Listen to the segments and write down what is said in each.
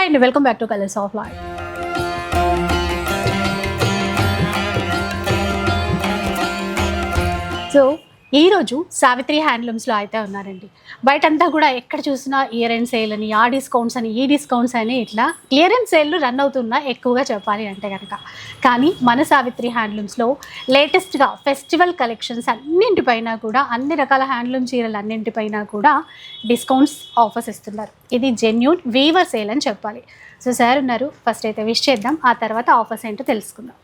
Hi అండి, welcome back to colours of life. So ఈరోజు సావిత్రి హ్యాండ్లూమ్స్లో అయితే ఉన్నారండి. బయటంతా కూడా ఎక్కడ చూసినా ఇయర్ అండ్ సేల్ అని, ఆ డిస్కౌంట్స్ అని, ఈ డిస్కౌంట్స్ అని, ఇట్లా క్లియరెన్స్ సేల్లు రన్ అవుతున్నా ఎక్కువగా చెప్పాలి అంటే కనుక. కానీ మన సావిత్రి హ్యాండ్లూమ్స్లో లేటెస్ట్గా ఫెస్టివల్ కలెక్షన్స్ అన్నింటిపైన కూడా, అన్ని రకాల హ్యాండ్లూమ్ చీరలు అన్నింటిపైన కూడా డిస్కౌంట్స్ ఆఫర్స్ ఇస్తున్నారు. ఇది జెన్యూన్ వీవర్ సేల్ అని చెప్పాలి. సో సార్ ఉన్నారు, ఫస్ట్ అయితే విష్ చేద్దాం, ఆ తర్వాత ఆఫర్స్ ఏంటో తెలుసుకుందాం.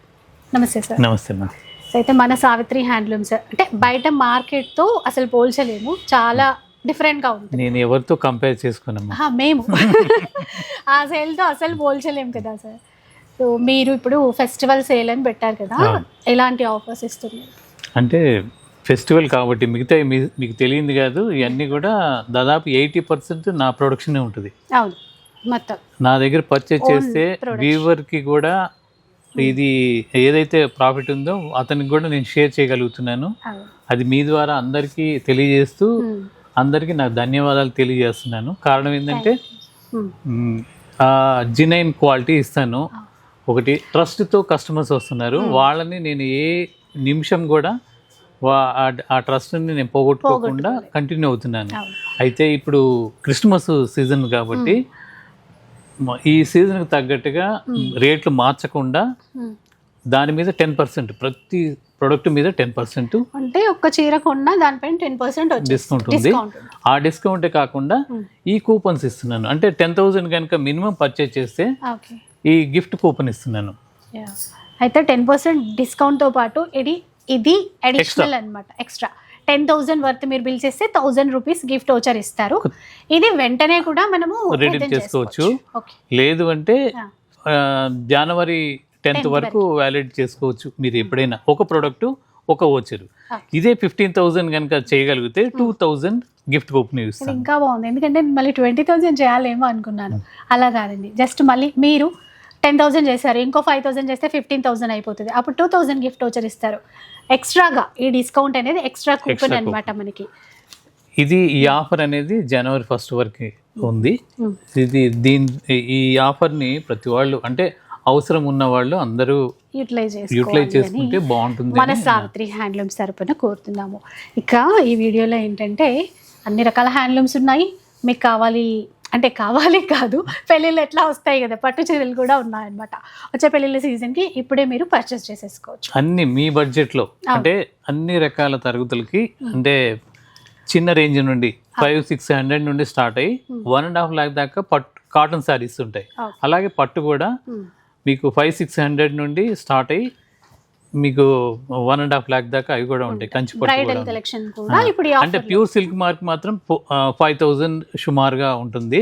నమస్తే సార్. నమస్తే మ్యామ్. అయితే మన సావిత్రి హ్యాండ్లూమ్స్ అంటే బయట మార్కెట్తో అసలు పోల్చలేము, చాలా డిఫరెంట్గా ఉంటుంది. నేను ఎవరితో కంపేర్ చేసుకున్నాము, మేము ఆ సేల్తో అసలు పోల్చలేము కదా సార్. సో మీరు ఇప్పుడు ఫెస్టివల్ సేల్ అని పెట్టారు కదా, ఎలాంటి ఆఫర్స్ ఇస్తున్నారు? అంటే ఫెస్టివల్ కాబట్టి మిగతా మీకు తెలియంది కాదు, ఇవన్నీ కూడా దాదాపు 80% నా ప్రొడక్షనే ఉంటుంది. అవును, మొత్తం నా దగ్గర పర్చేజ్ చేస్తే వీవర్కి కూడా ఇది ఏదైతే ప్రాఫిట్ ఉందో అతనికి కూడా నేను షేర్ చేయగలుగుతున్నాను. అది మీ ద్వారా అందరికీ తెలియజేస్తూ అందరికీ నాకు ధన్యవాదాలు తెలియజేస్తున్నాను. కారణం ఏంటంటే జెన్యూన్ క్వాలిటీ ఇస్తాను. ఒకటి ట్రస్ట్తో కస్టమర్స్ వస్తున్నారు, వాళ్ళని నేను ఏ నిమిషం కూడా ఆ ట్రస్ట్ని నేను పోగొట్టుకోకుండా కంటిన్యూ అవుతున్నాను. అయితే ఇప్పుడు క్రిస్మస్ సీజన్ కాబట్టి ఈ సీజన్కి తగ్గట్టుగా రేట్లు మార్చకుండా దాని మీద 10%, ప్రతి ప్రొడక్ట్ మీద 10% అంటే ఒక్క చీర కొన్నా దానిపైన 10% డిస్కౌంట్ ఉంది. ఆ డిస్కౌంటే కాకుండా ఈ కూపన్స్ ఇస్తున్నాను. అంటే 10,000 కనుక మినిమం పర్చేజ్ చేస్తే ఈ గిఫ్ట్ కూపన్ ఇస్తున్నాను. అయితే 10% డిస్కౌంట్తో పాటు ఇది అడిషనల్ అనమాట. ఎక్స్ట్రా 10,000 వర్త్ మీరు బిల్ చేస్తే 1,000 రూపీస్ గిఫ్ట్ వోచర్ ఇస్తారు. ఇది వెంటనే కూడా మనము రెడీ చేసుకోవచ్చు. లేదు అంటే జనవరి 10th వరకు వ్యాలిడ్ చేసుకోవచ్చు. మీరు ఎప్పుడైనా ఒక ప్రోడక్ట్ ఒక వోచర్. ఇదే 15,000 కనుక చేయగలిగితే 2,000 గిఫ్ట్ కూపన్ ఇస్తాను. ఇంకా బాగుంది, ఎందుకంటే మళ్ళీ 20,000 చేయాలేమో అనుకున్నాను. అలా కాదండి, జస్ట్ మళ్ళీ మీరు 10,000 చేశారు, ఇంకో 5,000 చేస్తే 15,000 అయిపోతుంది. అప్పుడు 2,000 గిఫ్ట్ వోచర్ ఇస్తారు. ఎక్స్ట్రాగా ఈ డిస్కౌంట్ అనేది ఎక్స్ట్రా కూపన్ అనమాట మనకి. ఈ ఆఫర్ అనేది జనవరి 1st వరకు ఉంది. ఈ ఆఫర్ని ప్రతి వాళ్ళు, అంటే అవసరం ఉన్న వాళ్ళు అందరూ యూటిలైజ్ చేసుకుంటే బాగుంటుంది మన సావిత్రి హ్యాండ్లూమ్స్ తరపున కోరుతున్నాము. ఇక ఈ వీడియోలో ఏంటంటే అన్ని రకాల హ్యాండ్లూమ్స్ ఉన్నాయి. మీకు కావాలి కాదు, పెళ్ళిళ్ళు ఎట్లా వస్తాయి కదా, పట్టు చీరలు కూడా ఉన్నాయన్నమాట. వచ్చే పెళ్ళిళ్ళ సీజన్కి ఇప్పుడే మీరు పర్చేస్ చేసేసుకోవచ్చు అన్ని మీ బడ్జెట్లో. అంటే అన్ని రకాల తరగతులకి, అంటే చిన్న రేంజ్ నుండి 500-600 నుండి స్టార్ట్ అయ్యి 1.5 lakh దాకా కాటన్ శారీస్ ఉంటాయి. అలాగే పట్టు కూడా మీకు 500-600 నుండి స్టార్ట్ అయ్యి మీకు 1.5 lakh దాకా అవి కూడా ఉంటాయి. కంచి పట్టు కూడా, అంటే ప్యూర్ సిల్క్ మార్క్ మాత్రం 5,000 సుమారుగా ఉంటుంది.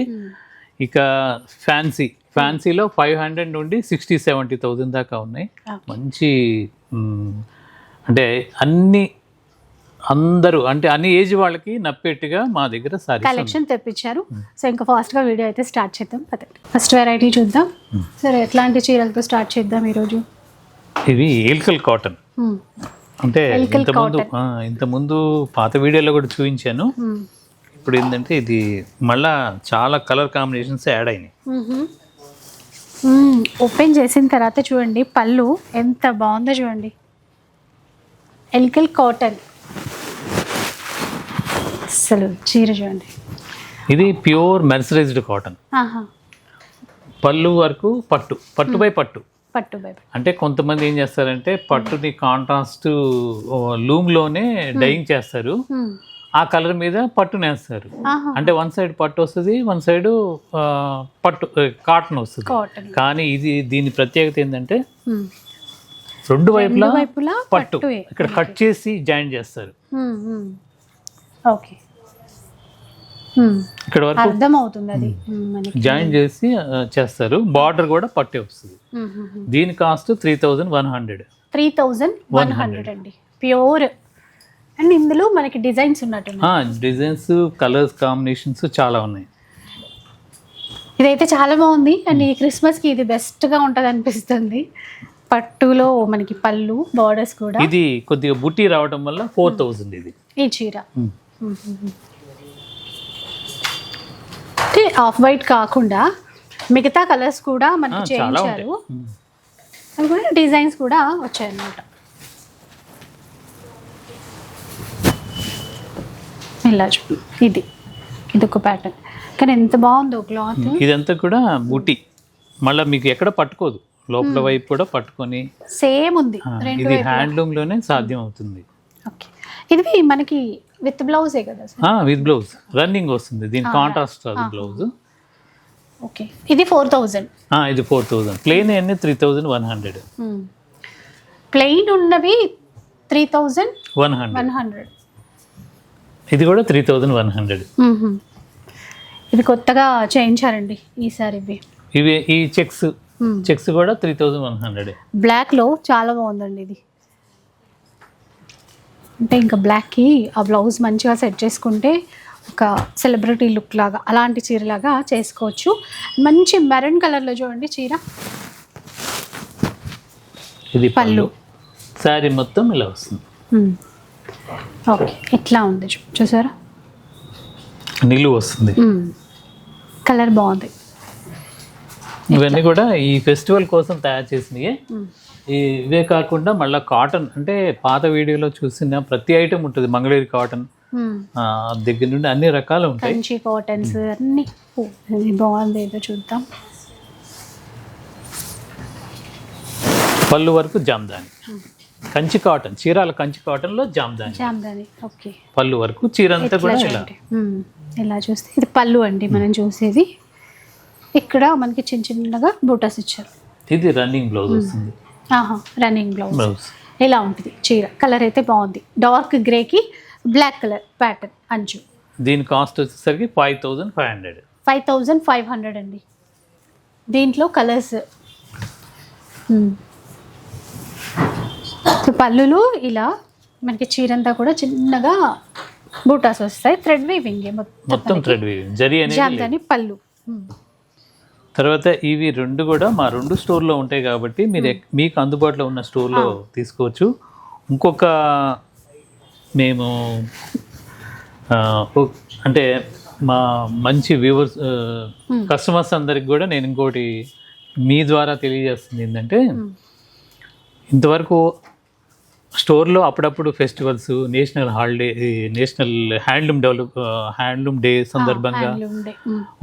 ఇక ఫ్యాన్సీలో 500 నుండి 60-70,000 దాకా ఉన్నాయి. మంచి అంటే అందరూ, అంటే అన్ని ఏజ్ వాళ్ళకి నప్పేట్టుగా మా దగ్గర సారీ కలెక్షన్ తెప్పించారు. సో ఇంకా ఫాస్ట్గా వీడియో అయితే స్టార్ట్ చేద్దాం. ఫస్ట్ వెరైటీ చూద్దాం. సరే, ఎట్లాంటి చీరలతో స్టార్ట్ చేద్దాం ఈరోజు? ఇవి ఏల్కల్ కాటన్. అంటే ఇంతకుముందు పాత వీడియోలో కూడా చూపించాను. ఇప్పుడు ఏంటంటే ఇది మళ్ళా చాలా కలర్ కాంబినేషన్స్ యాడ్ అయినాయి. ఓపెన్ చేసిన తర్వాత చూడండి, పళ్ళు ఎంత బాగుందో చూడండి. ఎల్కల్ కాటన్, అసలు చీర చూడండి. ఇది ప్యూర్ మెర్సరైజ్డ్ కాటన్. పళ్ళు వరకు పట్టు బై పట్టు. అంటే కొంతమంది ఏం చేస్తారంటే పట్టుని కాంట్రాస్ట్ లూమ్లోనే డైయింగ్ చేస్తారు, ఆ కలర్ మీద పట్టుని వేస్తారు. అంటే వన్ సైడ్ పట్టు వస్తుంది, వన్ సైడ్ పట్టు కాటన్ వస్తుంది. కానీ దీని ప్రత్యేకత ఏంటంటే రెండు వైపులా పట్టు ఇక్కడ కట్ చేసి జాయిన్ చేస్తారు. ఇక్కడ వరకు అర్థమవుతుంది, అది జాయిన్ చేసి చేస్తారు. బార్డర్ కూడా పట్టే వస్తుంది. దీని కాస్ట్ 3,100 అండి, ప్యూర్. అండ్ ఇందులో మనకి డిజైన్స్ ఉన్నట్టు, డిజైన్స్, కలర్స్ కాంబినేషన్స్ చాలా ఉన్నాయి. ఇదైతే చాలా బాగుంది. అండ్ ఈ క్రిస్మస్కి ఇది బెస్ట్గా ఉంటుంది అనిపిస్తుంది. పట్టులో మనకి పళ్ళు, బార్డర్స్ కూడా. ఇది కొద్దిగా బుట్టి రావడం వల్ల 4,000 ఇది ఈ చీర. ఆఫ్ వైట్ కాకుండా మిగతా కలర్స్ కూడా మనకి చాలా ఉంటాయి. చేయించారు. అవి కూడా డిజైన్స్ కూడా వచ్చాయన్నమాట. ఇలా ఇది ఒక ప్యాటర్న్, కానీ ఎంత బాగుందో క్లాత్. ఇదంతా కూడా బూటీ, మళ్ళీ మీకు ఎక్కడ పట్టుకోదు, లోపల వైపు కూడా పట్టుకొని సేమ్ ఉంది. ఇది హ్యాండ్లూమ్ లోనే సాధ్యం అవుతుంది. ఓకే, ఇది మనకి విత్ బ్లౌజే కదా సార్? విత్ బ్లౌజ్ రన్నింగ్ వస్తుంది, దీని కాంట్రాస్ట్ బ్లౌజ్. ఓకే, ఇది 4000. ఇది 4000. ప్లెయిన్ అన్ని 3100. ప్లెయిన్ ఉన్నవి 3100. ఇది కూడా 3100. ఇది కొత్తగా చేయించారండి ఈసారి. ఇవి ఈ చెక్స్ కూడా 3100. బ్లాక్ లో చాలా బాగుందండి ఇది. అంటే ఇంకా బ్లాక్కి ఆ బ్లౌజ్ మంచిగా సెట్ చేసుకుంటే ఒక సెలబ్రిటీ లుక్ లాగా, అలాంటి చీరలాగా చేసుకోవచ్చు. మంచి మెరూన్ కలర్లో చూడండి చీర. ఇది పళ్ళు, శారీ మొత్తం ఇలా వస్తుంది. ఓకే, ఇట్లా ఉంది చూసారా, నిలువు వస్తుంది. కలర్ బాగుంది. ఇవన్నీ కూడా ఈ ఫెస్టివల్ కోసం తయారు చేసినవి. ఇవే కాకుండా మళ్ళీ కాటన్, అంటే పాత వీడియోలో చూసిన ప్రతి ఐటమ్ ఉంటుంది. మంగళగిరి కాటన్ దగ్గర నుండి అన్ని రకాలు ఉంటాయి. కంచి కాటన్స్ అన్ని. బాగుంది, ఏదో చూద్దాం. పళ్ళు వరకు జామ్దాని, కంచి కాటన్ చీరాల, కంచి కాటన్ లో జామ్దాని. ఓకే, పళ్ళు వరకు చీర అంతా కూడా ఇలా చూస్తే ఇది పళ్ళు అండి మనం చూసేది. ఇక్కడ మనకి చిన్న చిన్నగా బూటాస్ ఇచ్చారు. ఇది రన్నింగ్ బ్లౌజ్ వస్తుంది. రన్నింగ్ బ్లౌజ్ ఇలా ఉంటుంది చీర. కలర్ అయితే బాగుంది, డార్క్ గ్రేకి బ్లాక్ కలర్ ప్యాటర్న్ అంచు. దీని కాస్ట్ వచ్చేసరికి 5500. 5500 అండి. దీంట్లో కలర్స్, పళ్ళులు ఇలా మనకి చీరంతా కూడా చిన్నగా బూటాస్ వస్తాయి. థ్రెడ్ వీవింగ్, మొత్తం థ్రెడ్ వీవింగ్, జరీ జామ్దాని పళ్ళు. తర్వాత ఇవి రెండు కూడా మా 2 స్టోర్లో ఉంటాయి కాబట్టి మీరు మీకు అందుబాటులో ఉన్న స్టోర్లో తీసుకోవచ్చు. ఇంకొక మేము అంటే మా మంచి వ్యూవర్స్ కస్టమర్స్ అందరికి కూడా నేను ఇంకోటి మీ ద్వారా తెలియజేస్తుంది ఏంటంటే, ఇంతవరకు స్టోర్లో అప్పుడప్పుడు ఫెస్టివల్స్, నేషనల్ హ్యాండ్లూమ్ డే సందర్భంగా,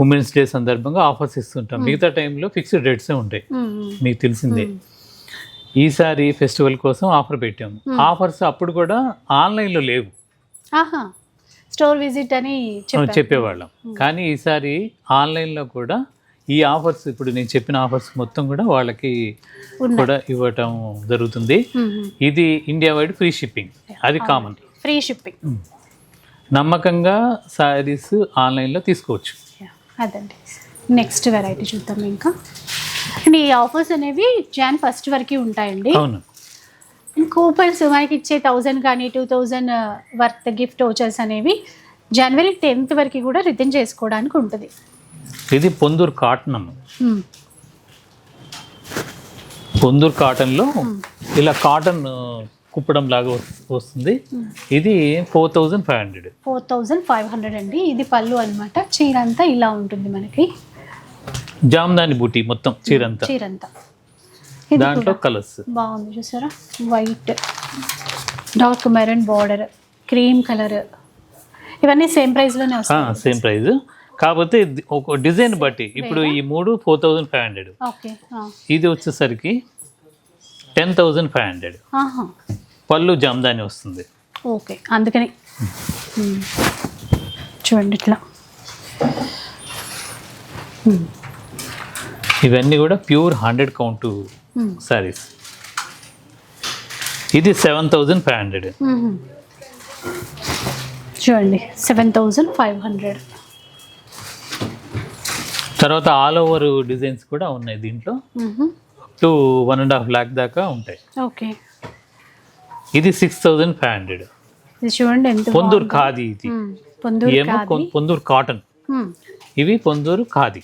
ఉమెన్స్ డే సందర్భంగా ఆఫర్స్ ఇస్తుంటాం. మిగతా టైంలో ఫిక్స్డ్ రేట్సే ఉంటాయి, మీకు తెలిసిందే. ఈసారి ఫెస్టివల్ కోసం ఆఫర్ పెట్టాము. ఆఫర్స్ అప్పుడు కూడా ఆన్లైన్లో లేవు, స్టోర్ విజిట్ అని చెప్పేవాళ్ళం. కానీ ఈసారి ఆన్లైన్లో కూడా ఈ ఆఫర్స్, ఇప్పుడు నేను చెప్పిన ఆఫర్స్ మొత్తం కూడా వాళ్ళకి కూడా ఇవ్వటం జరుగుతుంది. ఇది ఇండియా వైడ్ ఫ్రీ షిప్పింగ్, అది కామన్. ఫ్రీ షిప్పింగ్, నమ్మకంగా శారీస్ ఆన్లైన్లో తీసుకోవచ్చు. అదండి. నెక్స్ట్ వెరైటీ చూద్దాం. ఇంకా ఈ ఆఫర్స్ అనేవి Jan 1st వరకు ఉంటాయండి. అవును. కూపన్స్ మనకి ఇచ్చే 1000 కానీ 2000 వర్త్ గిఫ్ట్ వోచర్స్ అనేవి January 10th వరకు కూడా రిటర్న్ చేసుకోవడానికి ఉంటుంది. ఇది పొందూరు కాటన్. పొందూరు కాటన్లో ఇలా కాటన్ కుప్పడం లాగా వస్తుంది. ఇది 4500. 4500 అండి. ఇది పళ్ళు అన్నమాట. చీర అంతా ఇలా ఉంటుంది మనకి. జామ్దాని బూటీ మొత్తం చీరంతా. దాంట్లో కలర్స్ బాగుంది చూసారా, white, dark maroon border, cream colour, ఇవన్నీ సేమ్ ప్రైస్లోనే వస్తాయి. సేమ్ ప్రైస్, కాకపోతే ఒక డిజైన్ బట్టి. ఇప్పుడు ఈ 3 4500. ఓకే, ఇది వచ్చేసరికి 10500. పళ్ళు జామ్దాని వస్తుంది. ఓకే, అందుకని చూడండి ఇట్లా. ఇవన్నీ కూడా ప్యూర్ 100 కౌంట్ సారీస్. ఇది 7500. చూడండి 7500. తర్వాత ఆల్ ఓవర్ డిజైన్స్ కూడా ఉన్నాయి దీంట్లో. 1.5 lakh దాకా ఉంటాయి. ఓకే, ఇది 6500. ఇది చూడండి ఎంత పొందూరు ఖాదీ. ఇది ఏమో పొందూరు కాటన్, ఇవి పొందూరు ఖాదీ.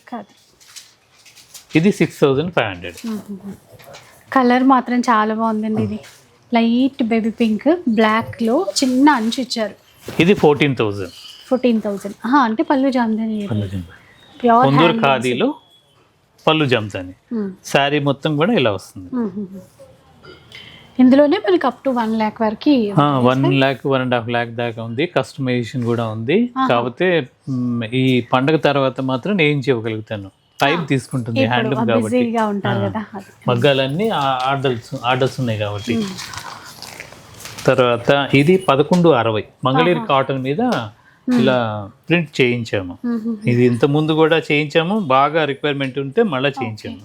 ఇది 6500. కలర్ మాత్రం చాలా బాగుందండి. ఇది లైట్ బేబీ పింక్, బ్లాక్ లో చిన్న అంచు ఇచ్చారు. ఇది 14,000. అంటే పళ్ళు జామ్దాని పొందూరు ఖాదీలో పళ్ళు జమ్తాని. శారీ మొత్తం కూడా ఇలా వస్తుంది. ఇందులోనే మనకి అప్ టు 1 lakh వరకు 1 lakh 1.5 lakh దాకా ఉంది. కస్టమైజేషన్ కూడా ఉంది. కాకపోతే ఈ పండగ తర్వాత మాత్రం నేను ఇవ్వగలుగుతాను. టైం తీసుకుంటుంది హ్యాండ్లూమ్ కాబట్టి. మగ్గాలన్నీ ఆర్డర్స్ ఉన్నాయి కాబట్టి. తర్వాత ఇది 1160 మంగళగిరి కాటన్ మీద ఇలా ప్రింట్ చేయించాము. ఇది ఇంత ముందు కూడా చేయించాము, బాగా రిక్వైర్మెంట్ ఉంటే మళ్ళీ చేయించాము.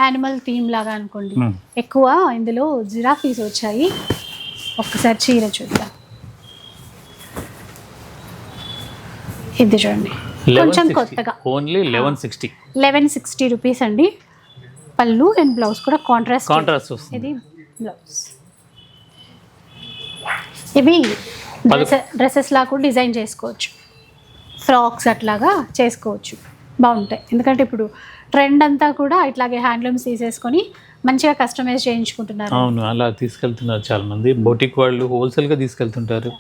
యానిమల్ థీమ్ లాగా అనుకోండి. ఎక్కువ ఇందులో జిరాఫీస్ వచ్చాయి. ఒక్కసారి చీర చూద్దాం. ఇది చూడండి, కొంచెం కొత్తగా. ఓన్లీ 1160 రూపీస్ అండి. పళ్ళు అండ్ బ్లౌజ్ కూడా కాంట్రాస్ట్ వస్తుంది. ఇది బ్లౌజ్. ఇవి డ్రెస్సెస్ లాగా కూడా డిజైన్ చేసుకోవచ్చు, ఫ్రాక్స్ అట్లాగా చేసుకోవచ్చు, బాగుంటాయి. ఎందుకంటే ఇప్పుడు ట్రెండ్ అంతా కూడా ఇట్లాగే హ్యాండ్లూమ్స్ తీసేసుకొని మంచిగా కస్టమైజ్ చేయించుకుంటున్నారు. అవును, అలా తీసుకెళ్తున్నారు చాలా మంది. బొటిక్ వాళ్ళు హోల్సేల్గా తీసుకెళ్తుంటారు.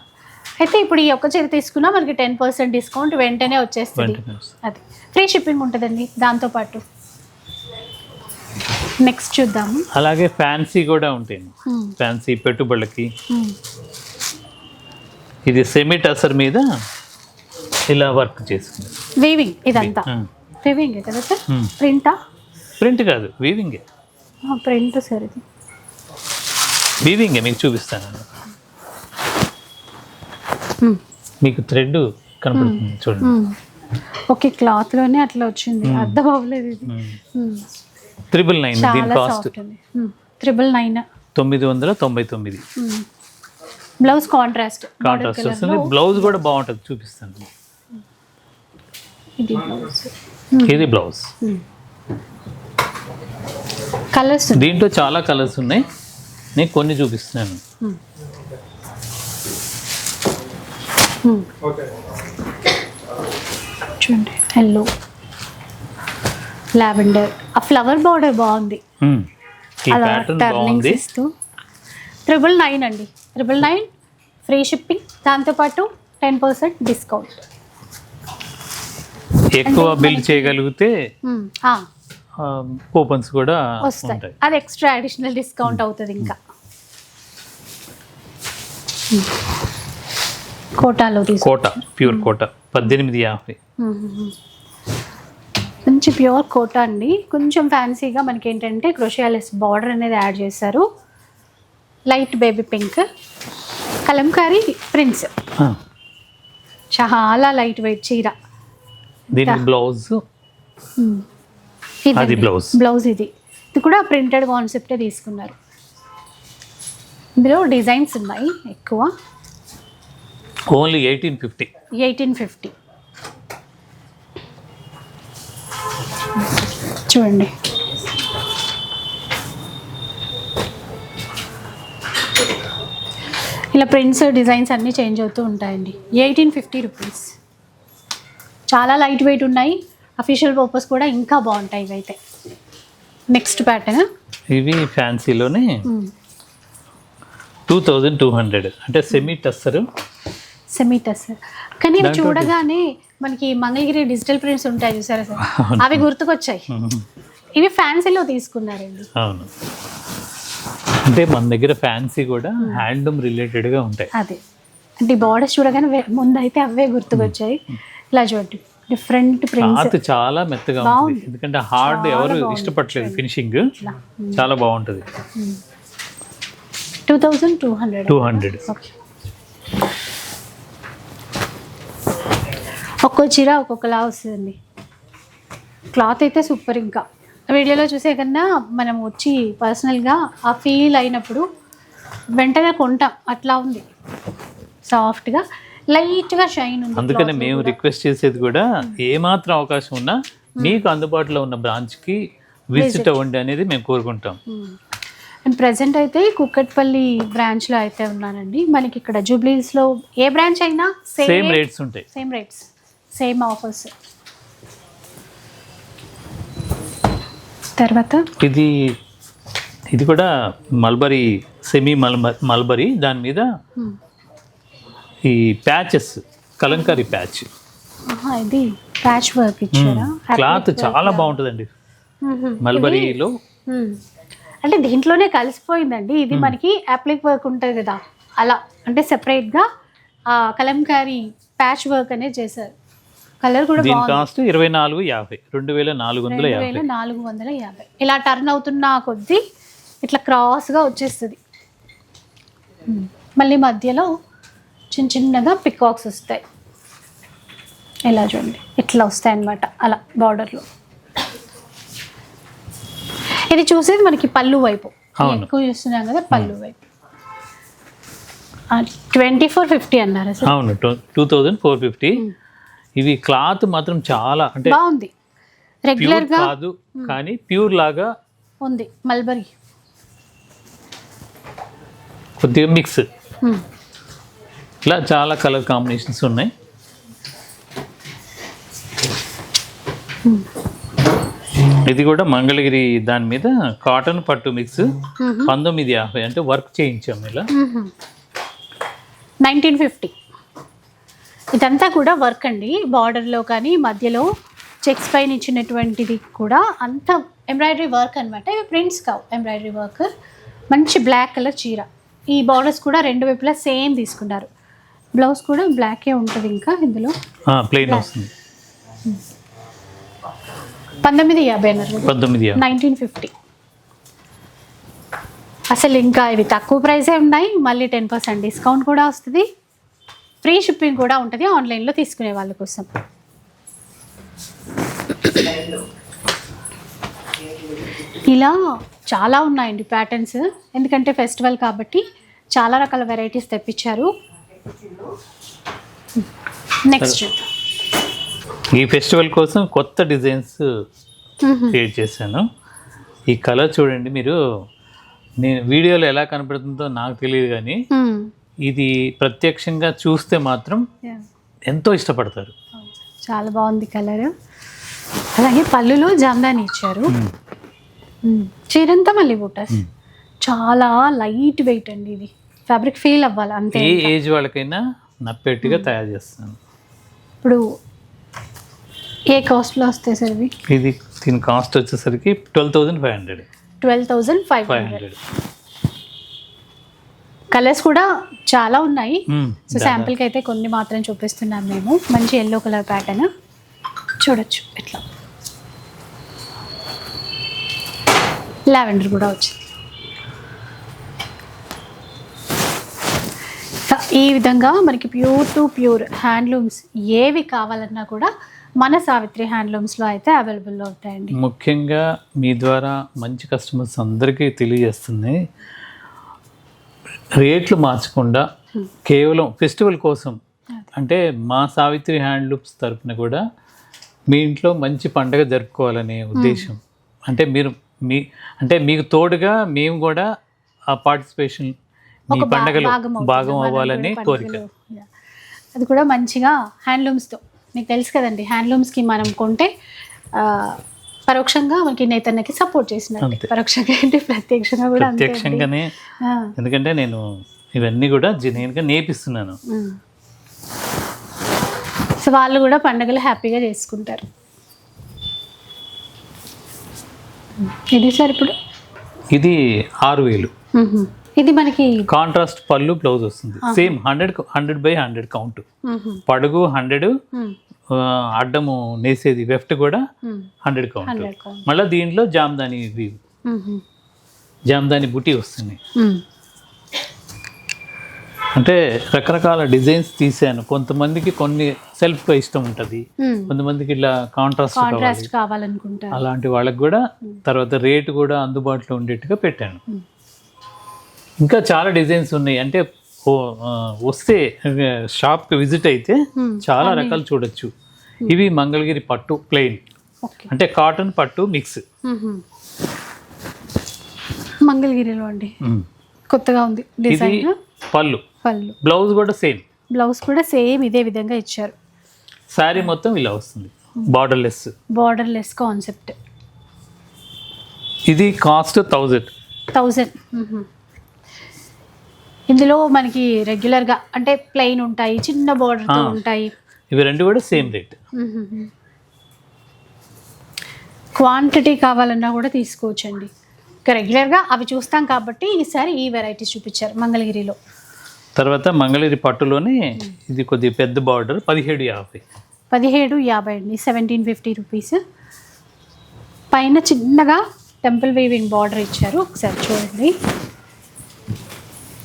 అయితే ఇప్పుడు ఈ ఒక్క చీర తీసుకున్నా మనకి 10% డిస్కౌంట్ వెంటనే వచ్చేస్తుంది. అది ఫ్రీ షిప్పింగ్ ఉంటుందండి దాంతోపాటు. నెక్స్ట్ చూద్దాము. అలాగే ఫ్యాన్సీ కూడా ఉంటాయి. ఫ్యాన్సీ పెట్టుబడులకి ఇది సెమీ టసర్ మీద ఇలా వర్క్ చేసుకుంది. వీవింగ్ ఇదంతా వీవింగ్ కదా సార్? ప్రింటా? ప్రింట్ కాదు, వీవింగే. ప్రింట్ సార్, ఇది వీవింగే. మీకు చూపిస్తాను. మీకు థ్రెడ్ కనపడుతుంది చూడండి. ఓకే, క్లాత్ లోనే అట్లా వచ్చింది, అర్థం అవ్వలేదు. ఇది 999 దీని కాస్ట్. 999 999. బ్లౌజ్ కాంట్రాస్ట్ వస్తుంది. బ్లౌజ్ కూడా బాగుంటుంది, చూపిస్తాను. ఇది బ్లౌజ్. కలర్స్ దీంట్లో చాలా కలర్స్ ఉన్నాయి, నేను కొన్ని చూపిస్తున్నాను. చూడండి, ఎల్లో, లావెండర్, ఆ ఫ్లవర్ బార్డర్ బాగుంది. అలా టర్నింగ్స్ ఇస్తూ 999 అండి. 999 ఫ్రీ షిప్పింగ్, దాంతోపాటు 10% డిస్కౌంట్. ఎక్కువ బిల్ చేయగలిగితే కూపన్స్ కూడా వస్తాయి. అది ఎక్స్ట్రా అడిషనల్ డిస్కౌంట్ అవుతుంది. ఇంకా కోటాలో కోటా, ప్యూర్ కోటా 1850. మంచి ప్యూర్ కోటా అండి. కొంచెం ఫ్యాన్సీగా మనకి ఏంటంటే క్రోషియాలెస్ బార్డర్ అనేది యాడ్ చేశారు. Light baby pink, Kalamkari prints, చాలా లైట్ వెయిట్ చీర. దీనికి బ్లౌజ్, అది బ్లౌజ్ ఇది కూడా ప్రింటెడ్ కాన్సెప్టే తీసుకున్నారు. ఇందులో డిజైన్స్ ఉన్నాయి ఎక్కువ. ఓన్లీ 1850. చూడండి, ఇలా ప్రింట్స్ డిజైన్స్ అన్నీ చేంజ్ అవుతూ ఉంటాయండి. 1850 రూపీస్. చాలా లైట్ వెయిట్ ఉన్నాయి, అఫీషియల్ పర్పస్ కూడా ఇంకా బాగుంటాయి ఇవైతే. నెక్స్ట్ ప్యాటర్న్, ఇవి ఫ్యాన్సీలోనే 2200, అంటే సెమీ టస్సర్. కానీ ఇవి చూడగానే మనకి మంగళగిరి డిజిటల్ ప్రింట్స్ ఉంటాయి చూసారా సార్, అవి గుర్తుకొచ్చాయి. ఇవి ఫ్యాన్సీలో తీసుకున్నారండి. అవును, అంటే మన దగ్గర ఫ్యాన్సీ కూడా హ్యాండ్లూమ్ రిలేటెడ్గా ఉంటాయి. అదే అంటే బార్డర్స్ చూడగానే ముందు అయితే అవే గుర్తుకొచ్చాయి. ఇలా చూడండి, డిఫరెంట్ ప్రింట్స్, చాలా మెత్తగా ఉంటుంది. ఎందుకంటే హార్డ్ ఎవరు ఇష్టపడలేదు, ఫినిషింగ్ చాలా బాగుంటుంది. 2200. ఓకే, ఒక్కో చీర ఒక్కొక్కలా వస్తుందండి. క్లాత్ అయితే సూపర్. ఇంకా వీడియోలో చూసే కన్నా మనం వచ్చి పర్సనల్గా ఆ ఫీల్ అయినప్పుడు వెంటనే కొంటాం, అట్లా ఉంది. సాఫ్ట్గా, లైట్గా షైన్ ఉంది. అందుకనే మేము రిక్వెస్ట్ చేసేది కూడా, ఏమాత్రం అవకాశం ఉన్నా మీకు అందుబాటులో ఉన్న బ్రాంచ్కి విజిట్ అవ్వండి అనేది మేము కోరుకుంటాం. అండ్ ప్రజెంట్ అయితే కుక్కట్పల్లి బ్రాంచ్లో అయితే ఉన్నానండి. మనకి ఇక్కడ జూబ్లీస్లో ఏ బ్రాంచ్ అయినా సేమ్ రేట్స్ ఉంటాయి, సేమ్ ఆఫర్స్. తర్వాత ఇది కూడా మల్బరీ, సెమీ మల్బరీ, దాని మీద ఈ ప్యాచెస్, కలంకారీ ప్యాచ్. ఇది ప్యాచ్ వర్క్ ఇచ్చారా? క్లాత్ చాలా బాగుంటుందండి. మల్బరీలో. అంటే దీంట్లోనే కలిసిపోయిందండి ఇది. మనకి అప్లిక్ వర్క్ ఉంటుంది కదా అలా, అంటే సెపరేట్గా కలంకారీ ప్యాచ్ వర్క్ అనేది చేశారు. కలర్ కూడా దీని కాస్ట్ 2450, 2450. 2450. ఇలా టర్న్ అవుతున్న కొద్దీ ఇట్లా క్రాస్గా వచ్చేస్తుంది. మళ్ళీ మధ్యలో చిన్న చిన్నగా పికాక్స్ వస్తాయి. ఇలా చూడండి ఇట్లా వస్తాయి అన్నమాట అలా బార్డర్లో. ఇది చూసేది మనకి పళ్ళు వైపు, ఎక్కువ చూస్తున్నాం కదా పళ్ళు వైపు. 2450 అన్నారు సార్. అవును, 2450. ఇవి క్లాత్ మాత్రం చాలా అంటే బాగుంది, రెగ్యులర్ గా కాదు కానీ ప్యూర్ లాగా ఉంది. మల్బరీ కొద్దిగా మిక్స్, ఇట్లా చాలా కలర్ కాంబినేషన్స్ ఉన్నాయి. ఇది కూడా మంగళగిరి దాని మీద కాటన్ పట్టు మిక్స్ 1950, అంటే వర్క్ చేయించాము ఇలా. 1950. ఇదంతా కూడా వర్క్ అండి, బార్డర్లో కానీ మధ్యలో చెక్స్ పైన ఇచ్చినటువంటిది కూడా అంతా ఎంబ్రాయిడరీ వర్క్ అనమాట. ఇవి ప్రింట్స్ కావు, ఎంబ్రాయిడరీ వర్క్. మంచి బ్లాక్ కలర్ చీర. ఈ బార్డర్స్ కూడా రెండు వైపులా సేమ్ తీసుకున్నారు. బ్లౌజ్ కూడా బ్లాకే ఉంటుంది. ఇంకా ఇందులో ప్లెయిన్ వస్తుంది. 1950 అన్నారు. 1950. అసలు ఇంకా ఇవి తక్కువ ప్రైసే ఉన్నాయి, మళ్ళీ 10% డిస్కౌంట్ కూడా వస్తుంది, ఫ్రీ షిప్పింగ్ కూడా ఉంటుంది ఆన్లైన్లో తీసుకునే వాళ్ళ కోసం. ఇలా చాలా ఉన్నాయండి ప్యాటర్న్స్, ఎందుకంటే ఫెస్టివల్ కాబట్టి చాలా రకాల వెరైటీస్ తెప్పించారు. నెక్స్ట్ ఈ ఫెస్టివల్ కోసం కొత్త డిజైన్స్ క్రియేట్ చేశాను. ఈ కలర్ చూడండి మీరు, నేను వీడియోలో ఎలా కనపడుతుందో నాకు తెలియదు కానీ ఇది ప్రత్యక్షంగా చూస్తే మాత్రం ఎంతో ఇష్టపడతారు. చాలా బాగుంది కలర్. అలాగే పళ్ళులో జామ్దాని ఇచ్చారు. చీరంతా మళ్ళీ బుట్టస్. చాలా లైట్ వెయిట్ అండి, ఇది ఫ్యాబ్రిక్ ఫీల్ అవ్వాలి అంతే. ఏ ఏజ్ వాళ్ళకైనా నప్పేట్టుగా తయారు చేస్తాను. ఇప్పుడు ఏ కాస్ట్లో వస్తాయి సార్ ఇవి? ఇది దీని కాస్ట్ వచ్చేసరికి 12,500. 12,500. కలర్స్ కూడా చాలా ఉన్నాయి. సో శాంపిల్కి అయితే కొన్ని మాత్రం చూపిస్తున్నాం మేము. మంచి ఎల్లో కలర్ ప్యాటర్న్ చూడొచ్చు. ఇట్లా లావెండర్ కూడా వచ్చింది. ఈ విధంగా మనకి ప్యూర్ టు ప్యూర్ హ్యాండ్లూమ్స్ ఏవి కావాలన్నా కూడా మన సావిత్రి హ్యాండ్లూమ్స్లో అయితే అవైలబుల్లో ఉంటాయండి. ముఖ్యంగా మీ ద్వారా మంచి కస్టమర్స్ అందరికీ తెలియజేస్తుంది, రేట్లు మార్చకుండా కేవలం ఫెస్టివల్ కోసం, అంటే మా సావిత్రి హ్యాండ్లూమ్స్ తరఫున కూడా మీ ఇంట్లో మంచి పండగ జరుపుకోవాలనే ఉద్దేశం. అంటే మీరు మీకు తోడుగా మేము కూడా ఆ పార్టిసిపేషన్, మీ పండగలో భాగం అవ్వాలని కోరిక. అది కూడా మంచిగా హ్యాండ్లూమ్స్తో, మీకు తెలుసు కదండి హ్యాండ్లూమ్స్కి మనం కొంటే పరోక్షంగా మనకి నేతన్నకి సపోర్ట్ చేసినట్టు, పరోక్షంగా ఏంటి ప్రత్యక్షంగా కూడా ప్రత్యక్షంగానే. ఎందుకంటే నేను ఇవన్నీ కూడా జెన్యూన్గా నేర్పిస్తున్నాను. సో వాళ్ళు కూడా పండుగలు హ్యాపీగా చేసుకుంటారు. ఇది సార్ ఇప్పుడు ఇది 6,000. ఇది మనకి కాంట్రాస్ట్ పళ్ళు బ్లౌజ్ వస్తుంది. Same 100/100 count. పడుగు 100, అడ్డము నేసేది వెఫ్ట్ కూడా 100 కౌంట్. మళ్ళీ దీంట్లో జామ్దాని బుటీ వస్తుంది. అంటే రకరకాల డిజైన్స్ తీసాను. కొంతమందికి కొన్ని సెల్ఫ్గా ఇష్టం ఉంటుంది, కొంతమందికి ఇట్లా కాంట్రాస్ట్ కావాలనుకుంటారు. అలాంటి వాళ్ళకి కూడా తర్వాత రేటు కూడా అందుబాటులో ఉండేట్టుగా పెట్టాను. ఇంకా చాలా డిజైన్స్ ఉన్నాయి. అంటే వస్తే షాప్కి విజిట్ అయితే చాలా రకాలు చూడొచ్చు. ఇవి మంగళగిరి పట్టు ప్లెయిన్, అంటే కాటన్ పట్టు మిక్స్. మంగళగిరిలో అండి కొత్తగా ఉంది డిజైన్. పళ్ళు బ్లౌజ్ కూడా సేమ్ ఇదే విధంగా ఇచ్చారు. శారీ మొత్తం ఇలా వస్తుంది, బార్డర్లెస్ కాన్సెప్ట్. ఇది కాస్ట్ 1000. ఇందులో మనకి రెగ్యులర్గా అంటే ప్లెయిన్ ఉంటాయి, చిన్న బార్డర్తో ఉంటాయి. ఇవి రెండు కూడా సేమ్ రేట్. క్వాంటిటీ కావాలన్నా కూడా తీసుకోవచ్చండి. ఇంకా రెగ్యులర్గా అవి చూస్తాం కాబట్టి ఈసారి ఈ వెరైటీస్ చూపించారు మంగళగిరిలో. తర్వాత మంగళగిరి పట్టులోనే ఇది కొద్దిగా పెద్ద బార్డర్ 1750. 1750 అండి, 1750 రూపీస్. పైన చిన్నగా టెంపుల్ వీవింగ్ బార్డర్ ఇచ్చారు, ఒకసారి చూడండి.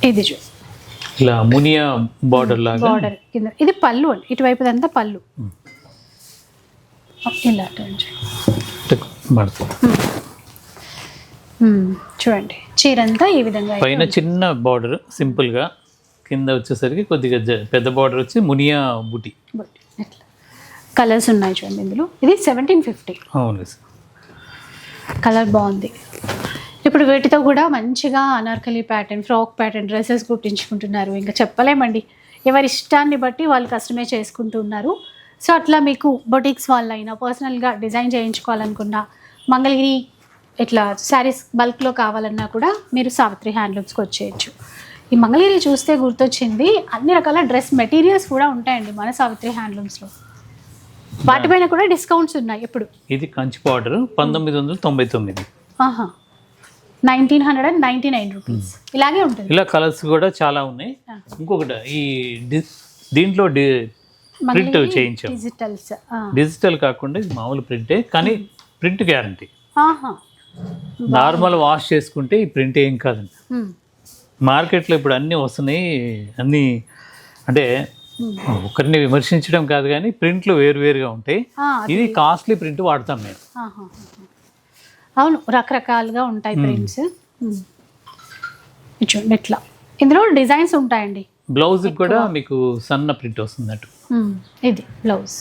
ఇది ఇలా మునియా బార్డర్ లాగా బార్డర్ కింద. ఇది పళ్ళు అండి, ఇటువైపు అంతా పళ్ళు. ఇలా చూడండి, చీర అంతా ఈ విధంగా. పైన చిన్న బార్డర్ సింపుల్ గా, కింద వచ్చేసరికి కొద్దిగా పెద్ద బార్డర్ వచ్చి మునియా బుటీ. కలర్స్ ఉన్నాయి చూడండి ఇందులో. ఇది 1750. అవును సార్, కలర్ బాగుంది. ఇప్పుడు వీటితో కూడా మంచిగా Anarkali pattern, frock pattern dresses కుట్టించుకుంటున్నారు. ఇంకా చెప్పలేమండి, ఎవరి ఇష్టాన్ని బట్టి వాళ్ళు కస్టమైజ్ చేసుకుంటున్నారు. సో అట్లా మీకు బొటిక్స్ వాళ్ళైనా పర్సనల్గా డిజైన్ చేయించుకోవాలనుకున్నా, మంగళగిరి ఇట్లా శారీస్ బల్క్లో కావాలన్నా కూడా మీరు సావిత్రి హ్యాండ్లూమ్స్కి వచ్చేయచ్చు. ఈ మంగళగిరి చూస్తే గుర్తొచ్చింది, అన్ని రకాల డ్రెస్ మెటీరియల్స్ కూడా ఉంటాయండి మన సావిత్రి హ్యాండ్లూమ్స్లో. వాటిపైన కూడా డిస్కౌంట్స్ ఉన్నాయి ఇప్పుడు. ఇది కంచి బార్డర్ 1999. 1999 రూపీస్. ఇలాగే ఉంటుంది. ఇలా కలర్స్ కూడా చాలా ఉన్నాయి. ఇంకొకటి ఈ దీంట్లో ప్రింట్ చేయించాం, డిజిటల్ కాకుండా ఇది మామూలు ప్రింటే, కానీ ప్రింట్ గ్యారంటీ. నార్మల్ వాష్ చేసుకుంటే ఈ ప్రింట్ ఏం కాదండి. మార్కెట్లో ఇప్పుడు అన్నీ వస్తున్నాయి, అన్నీ అంటే ఒకరిని విమర్శించడం కాదు కానీ ప్రింట్లు వేరువేరుగా ఉంటాయి. ఇది కాస్ట్లీ ప్రింట్ వాడతాం మేము. అవును, రకరకాలుగా ఉంటాయి ప్రింట్స్. చూడండి ఇట్లా, ఇందులో డిజైన్స్ ఉంటాయండి. బ్లౌజ్ కూడా మీకు సన్న ప్రింట్ వస్తుందట. ఇది బ్లౌజ్.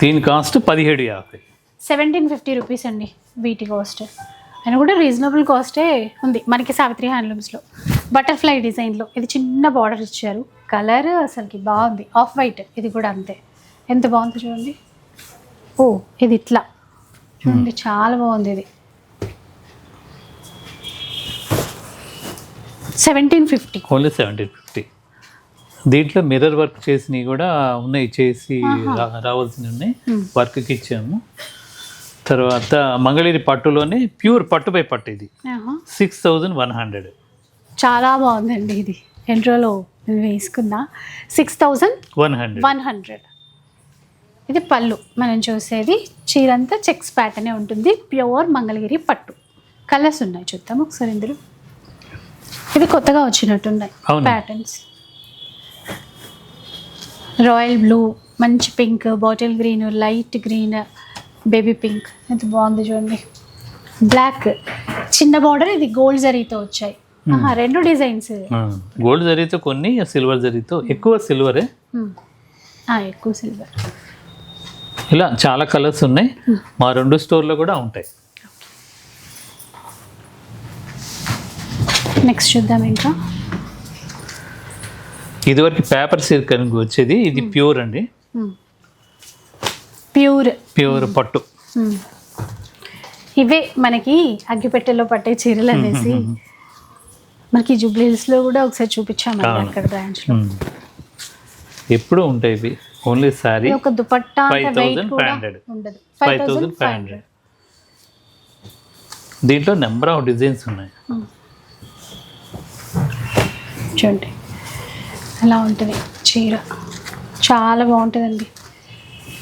దీని కాస్ట్ 1750. 1750 రూపీస్ అండి వీటి కాస్ట్. అయినా కూడా రీజనబుల్ కాస్టే ఉంది మనకి సావిత్రి హ్యాండ్లూమ్స్లో. బటర్ఫ్లై డిజైన్లో ఇది చిన్న బార్డర్ ఇచ్చారు. కలర్ అసలుకి బాగుంది, ఆఫ్ వైట్. ఇది కూడా అంతే, ఎంత బాగుంది చూడండి. ఓ ఇది ఇట్లా చూడండి, చాలా బాగుంది. ఇది 1750. ఓన్లీ 1750. దీంట్లో మిర్రర్ వర్క్ చేసినవి కూడా ఉన్నాయి, చేసి రావాల్సినవి ఉన్నాయి, వర్క్కి ఇచ్చాము. తర్వాత మంగళగిరి పట్టులోనే ప్యూర్ పట్టుపై పట్టు, ఇది 6100. చాలా బాగుందండి. ఇది ఎంట్రోలో వేసుకున్నా 6100. ఇది పళ్ళు మనం చూసేది. చీరంతా చెక్స్ ప్యాటర్నే ఉంటుంది, ప్యూర్ మంగళగిరి పట్టు. కలర్స్ ఉన్నాయి, చూద్దాం ఒకసారి ఇందులో. ఇది కొత్తగా వచ్చినట్టున్నాయి ప్యాటర్న్స్. రాయల్ బ్లూ, మంచి pink, bottle green, light green, baby pink. ఎంత బాగుంది చూడండి. బ్లాక్ చిన్న బార్డర్, ఇది గోల్డ్ జరీతో వచ్చాయి. రెండు డిజైన్స్, గోల్డ్ జరీతో కొన్ని, సిల్వర్ జరీతో. ఎక్కువ సిల్వరే, ఎక్కువ సిల్వర్. ఇలా చాలా కలర్స్ ఉన్నాయి, మా 2 స్టోర్లో కూడా ఉంటాయి. నెక్స్ట్ చూద్దాం. ఇంకా ఇదివరకు పేపర్ సిల్క్ అని వచ్చేది, ఇది ప్యూర్ అండి. ప్యూర్ పట్టు. ఇవే మనకి అగ్గిపెట్టెలో పట్టే చీరలు అనేసి మనకి జూబ్లీ హిల్స్లో కూడా ఒకసారి చూపించామండి, అక్కడ బ్రాంచ్లో. ఎప్పుడు ఉంటాయి ఇవి, ఓన్లీ సారీ. ఒక దుపట్టా 5500 ఉండదు, 5500. దీంట్లో నెంబర్ ఆఫ్ డిజైన్స్ ఉన్నాయి. చూడండి అలా ఉంటుంది చీర, చాలా బాగుంటుందండి.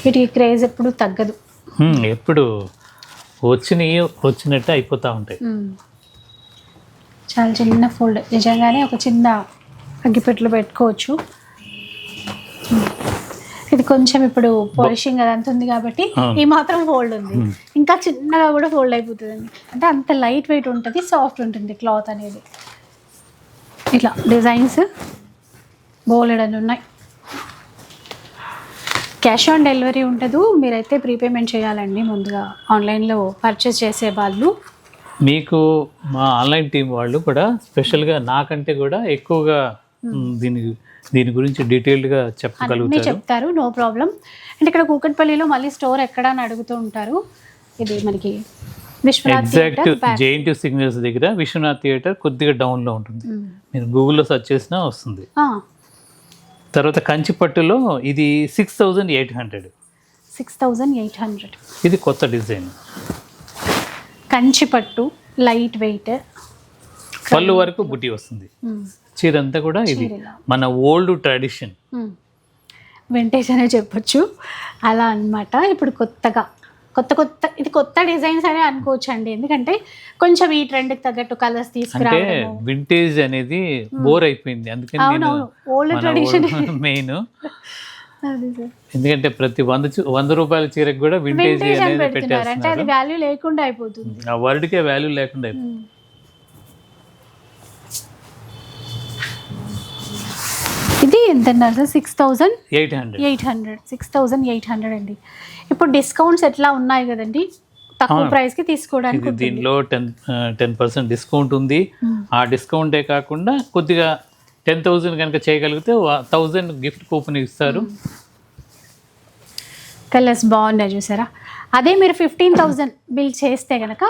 వీటికి క్రేజ్ ఎప్పుడు తగ్గదు, ఎప్పుడు వచ్చినట్టు అయిపోతూ ఉంటాయి. చాలా చిన్న ఫోల్డ్, నిజంగానే ఒక చిన్న అగ్గిపెట్టెలో పెట్టుకోవచ్చు. ఇది కొంచెం ఇప్పుడు పాలిషింగ్ అదంతా ఉంది కాబట్టి ఈ మాత్రం ఫోల్డ్ ఉంది, ఇంకా చిన్నగా కూడా ఫోల్డ్ అయిపోతుందండి. అంటే అంత లైట్ వెయిట్ ఉంటుంది, సాఫ్ట్ ఉంటుంది క్లాత్ అనేది. ఇట్లా డిజైన్స్ బోలెడని ఉన్నాయి. క్యాష్ ఆన్ డెలివరీ ఉండదు, మీరైతే ప్రీపేమెంట్ చేయాలండి ముందుగా ఆన్లైన్లో పర్చేస్ చేసే వాళ్ళు. మీకు మా ఆన్లైన్ టీం వాళ్ళు కూడా స్పెషల్గా నాకంటే కూడా ఎక్కువగా దీని గురించి డీటెయిల్డ్గా చెప్పగలుగుతారు, చెప్తారు. No problem. అంటే ఇక్కడ కూకట్పల్లిలో మళ్ళీ స్టోర్ ఎక్కడ అని అడుగుతూ ఉంటారు. ఇది మనకి ఎగ్జాక్ట్ జేఎన్టీ సిగ్నల్స్ దగ్గర విశ్వనాథ్ థియేటర్ కొద్దిగా డౌన్లో ఉంటుంది. మీరు గూగుల్లో సెర్చ్ చేసినా వస్తుంది. తర్వాత కంచిపట్టులో ఇది 6800. 6800. ఇది కొత్త డిజైన్. కంచి పట్టు, లైట్ వెయిట్, పళ్ళు వరకు బుట్టి వస్తుంది. చీర అంతా కూడా ఇది మన ఓల్డ్ ట్రెడిషన్, వింటేజ్ అనే చెప్పొచ్చు అలా అన్నమాట. ఇప్పుడు ఇది కొత్త డిజైన్స్ అనే అనుకోవచ్చు అండి, ఎందుకంటే కొంచెం ఈ ట్రెండ్కి తగ్గట్టు కలర్స్ తీసుకురావడం. వింటేజ్ అనేది బోర్ అయిపోయింది, అందుకని ఓల్డ్ ట్రెడిషన్ మెయిన్. ఎందుకంటే ప్రతి 100 రూపాయల చీరకు కూడా వింటేజ్ అనేది పెడుతున్నారు, అంటే అది వాల్యూ లేకుండా అయిపోతుంది, ఆ వర్డ్కే వాల్యూ లేకుండా అయిపోతుంది. ఇది ఎంత అన్నారు సార్? 6800. 6800 అండి. ఇప్పుడు డిస్కౌంట్స్ ఎట్లా ఉన్నాయి కదండి, తక్కువ ప్రైస్ కి తీసుకోవడానికి. దీనిలో 10% డిస్కౌంట్ ఉంది. ఆ డిస్కౌంటే కాకుండా కొద్దిగా 10,000 కనుక చేయగలిగితే 1000 గిఫ్ట్ కూపన్ ఇస్తారు. కలర్స్ బాగున్నాయి చూసారా. అదే మీరు 15,000 బిల్ చేస్తే కనుక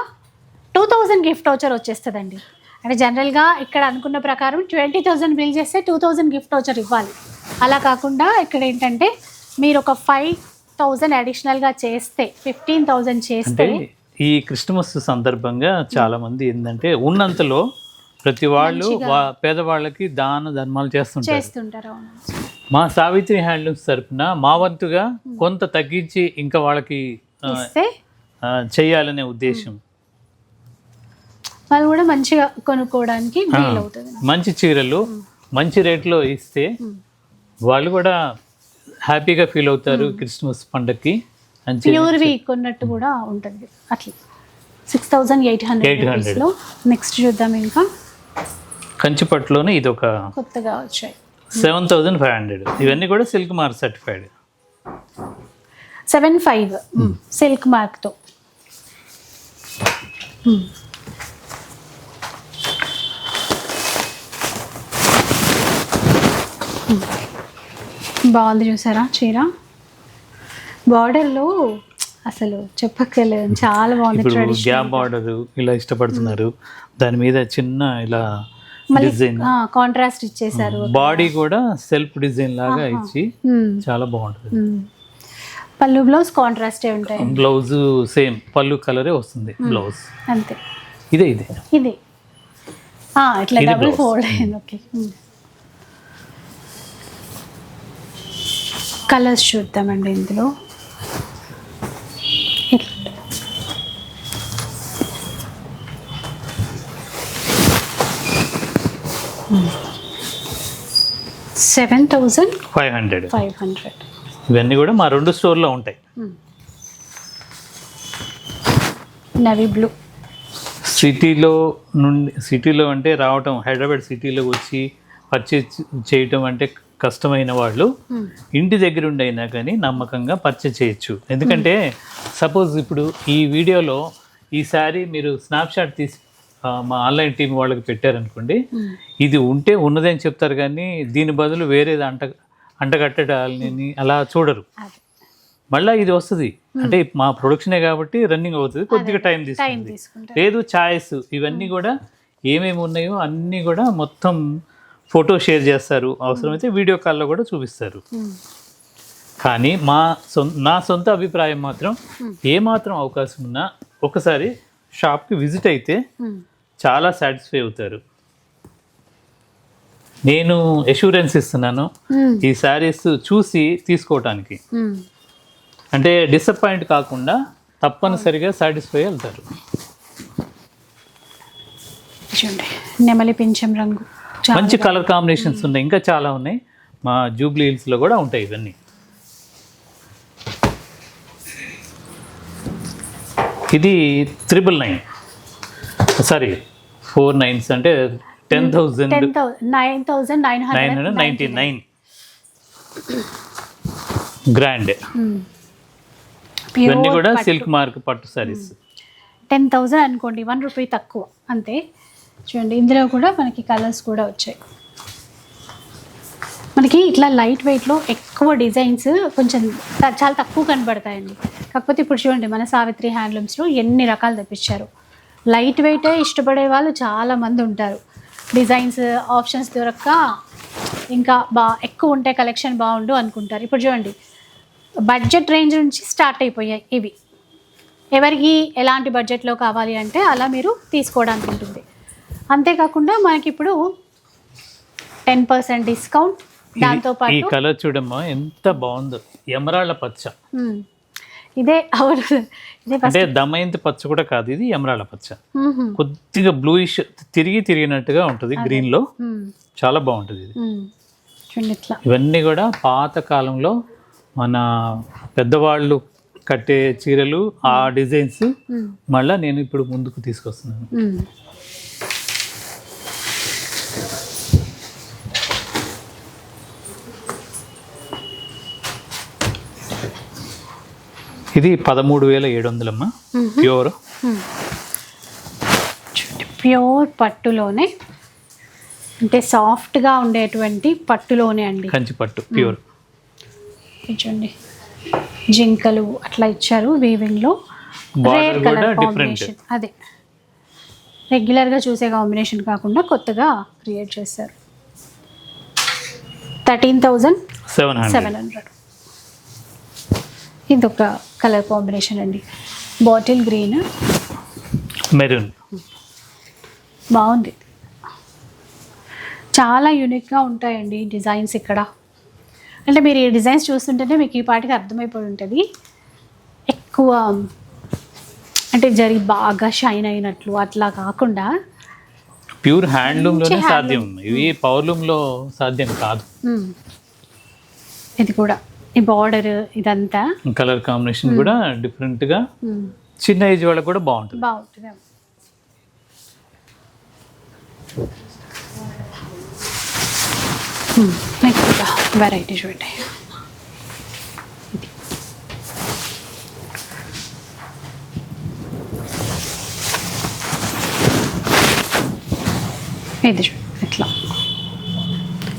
2000 గిఫ్ట్ వౌచర్ వచ్చేస్తుందండి. అంటే జనరల్గా ఇక్కడ అనుకున్న ప్రకారం 20,000 బిల్ చేస్తే 2000 గిఫ్ట్ వౌచర్ ఇవ్వాలి. అలా కాకుండా ఇక్కడ ఏంటంటే మీరు ఒక 5,000 అడిషనల్గా చేస్తే 15,000 చేస్తే. ఈ క్రిస్మస్ సందర్భంగా చాలా మంది ఏంటంటే ఉన్నంతలో ప్రతి వాళ్ళు పేదవాళ్ళకి దాన ధర్మాలు చేస్తుంటారు. మా సావిత్రి హ్యాండ్లూమ్స్ తరపున మా వంతుగా కొంత తగ్గించి ఇంకా వాళ్ళకి చేయాలనే ఉద్దేశం. వాళ్ళు కూడా మంచిగా కొనుక్కోవడానికి వీలవుతుంది. మంచి చీరలు మంచి రేట్లో ఇస్తే వాళ్ళు కూడా హ్యాపీగా ఫీల్ అవుతారు క్రిస్మస్ పండగకి. ప్యూర్వి కొన్నట్టు కూడా ఉంటుంది. అట్లా 6800 నెక్స్ట్ చూద్దాం. ఇంకా కంచిపట్టులోనే ఇది ఒక కొత్తగా వచ్చాయి 7500. ఇవన్నీ కూడా సిల్క్ మార్క్ సర్టిఫైడ్. 75 సిల్క్ మార్క్తో. బాగుంది చూసారా చీర, బార్డర్లో అసలు చెప్పక్కర్లేదు, చాలా బాగుంది. గ్యాప్ బార్డర్ ఇలా ఇష్టపడుతున్నారు, దాని మీద చిన్న ఇలా డిజైన్ కాంట్రాస్ట్ ఇచ్చేసారు. బాడీ కూడా సెల్ఫ్ డిజైన్ లాగా ఇచ్చి చాలా బాగుంటుంది. పళ్ళు బ్లౌజ్ కాంట్రాస్టే ఉంటాయి. బ్లౌజ్ సేమ్ పళ్ళు కలరే వస్తుంది బ్లౌజ్ అంతే. ఇదే ఇట్లా డబుల్ ఫోల్డ్ అయింది. ఓకే, కలర్స్ చూద్దామండి ఇందులో. $7,500. ఇవన్నీ కూడా మా 2 స్టోర్లో ఉంటాయి. Navy blue. సిటీలో అంటే రావటం, హైదరాబాద్ సిటీలో వచ్చి పర్చేజ్ చేయటం అంటే కష్టమైన వాళ్ళు ఇంటి దగ్గర ఉండి అయినా కానీ నమ్మకంగా పర్చేజ్ చేయొచ్చు. ఎందుకంటే సపోజ్ ఇప్పుడు ఈ వీడియోలో ఈ శారీ మీరు స్నాప్షాట్ తీసి మా ఆన్లైన్ టీం వాళ్ళకి పెట్టారనుకోండి, ఇది ఉంటే ఉన్నదని చెప్తారు, కానీ దీని బదులు వేరేది అంటగట్టడాలని అలా చూడరు. మళ్ళీ ఇది వస్తుంది అంటే మా ప్రొడక్షనే కాబట్టి రన్నింగ్ అవుతుంది, కొద్దిగా టైం తీసుకుంటుంది. లేదు ఛాయిస్, ఇవన్నీ కూడా ఏమేమి ఉన్నాయో అన్నీ కూడా మొత్తం ఫోటో షేర్ చేస్తారు, అవసరమైతే వీడియో కాల్లో కూడా చూపిస్తారు. కానీ నా సొంత అభిప్రాయం మాత్రం ఏమాత్రం అవకాశం ఉన్నా ఒకసారి షాప్కి విజిట్ అయితే చాలా సాటిస్ఫై అవుతారు. నేను అష్యూరెన్స్ ఇస్తున్నాను ఈ శారీస్ చూసి తీసుకోవటానికి, అంటే డిసప్పాయింట్ కాకుండా తప్పనిసరిగా సాటిస్ఫై అవుతారు. నెమలి పింఛం రంగు, మంచి కలర్ కాంబినేషన్స్ ఉన్నాయి, ఇంకా చాలా ఉన్నాయి. మా జూబ్లీ హిల్స్లో కూడా ఉంటాయి ఇవన్నీ. ఇది 999, సారీ 4 9s అంటే 10,999 గ్రాండ్. ఇవన్నీ కూడా సిల్క్ మార్క్ పట్టు సారీస్. 10,000 అనుకోండి, ₹1 తక్కువ అంతే. చూడండి ఇందులో కూడా మనకి కలర్స్ కూడా వచ్చాయి. మనకి ఇట్లా లైట్ వెయిట్లో ఎక్కువ డిజైన్స్ కొంచెం చాలా తక్కువ కనబడతాయండి. కాకపోతే ఇప్పుడు చూడండి మన సావిత్రి హ్యాండ్లూమ్స్లో ఎన్ని రకాలు తెప్పించారు. లైట్ వెయిటే ఇష్టపడే వాళ్ళు చాలామంది ఉంటారు. డిజైన్స్ ఆప్షన్స్ దొరక్క ఇంకా ఎక్కువ ఉంటే కలెక్షన్ బాగుండు అనుకుంటారు. ఇప్పుడు చూడండి బడ్జెట్ రేంజ్ నుంచి స్టార్ట్ అయిపోయాయి ఇవి. ఎవరికి ఎలాంటి బడ్జెట్లో కావాలి అంటే అలా మీరు తీసుకోవడానికి ఉంటుంది. అంతేకాకుండా మనకి ఇప్పుడు 10% డిస్కౌంట్, దాంతోపాటు ఈ కలర్ చూడమ్మా ఎంత బాగుందో, ఎమరాళ్ళ పచ్చ. ఇదే అవును, ఇదే అంటే దమయంతి పచ్చ కూడా కాదు, ఇది ఎమరాళ్ళ పచ్చ. కొద్దిగా బ్లూయిష్ తిరిగినట్టుగా ఉంటుంది గ్రీన్ లో, చాలా బాగుంటుంది ఇది. చూడండి ఇట్లా. ఇవన్నీ కూడా పాత కాలంలో మన పెద్దవాళ్ళు కట్టే చీరలు, ఆ డిజైన్స్ మళ్ళీ నేను ఇప్పుడు ముందుకు తీసుకొస్తున్నాను. ఇది 13,700 అమ్మా, ప్యూర్. ప్యూర్ పట్టులోనే, అంటే సాఫ్ట్గా ఉండేటువంటి పట్టులోనే అండి, కంచి పట్టు ప్యూర్. చూడండి జింకలు అట్లా ఇచ్చారు వీవింగ్లో. రేర్ కలర్ కాంబినేషన్, అదే రెగ్యులర్గా చూసే కాంబినేషన్ కాకుండా కొత్తగా క్రియేట్ చేశారు. 13,700. ఇది ఒక కలర్ కాంబినేషన్ అండి, బాటిల్ గ్రీన్ మెరూన్. బాగుంది, చాలా యూనిక్గా ఉంటాయండి డిజైన్స్ ఇక్కడ. అంటే మీరు ఈ డిజైన్స్ చూస్తుంటేనే మీకు ఈ పాటికి అర్థమైపోయి ఉంటుంది. ఎక్కువ అంటే బాగా షైన్ అయినట్లు అట్లా కాకుండా ప్యూర్ హ్యాండ్లూమ్లోనే సాధ్యం, ఇవి పవర్లూమ్లో సాధ్యం కాదు. ఇది కూడా ఈ బార్డర్ ఇదంతా కలర్ కాంబినేషన్ కూడా డిఫరెంట్గా, చిన్న ఏజ్ వాళ్ళకి కూడా బాగుంటుంది. నెక్స్ట్ వెరైటీ చూడండి, ఇది చూడండి ఇట్లా.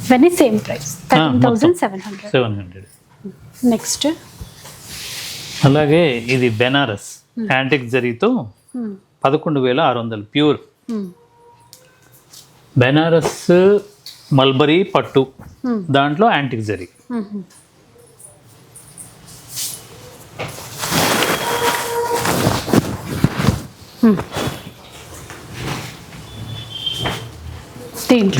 ఇవన్నీ సేమ్ ప్రైస్ 13,700. నెక్స్ట్ అలాగే ఇది బెనారస్ యాంటిక్ జరీతో 11,600 ప్యూర్. బెనారస్ మల్బరీ పట్టు, దాంట్లో యాంటిక్ జరీ.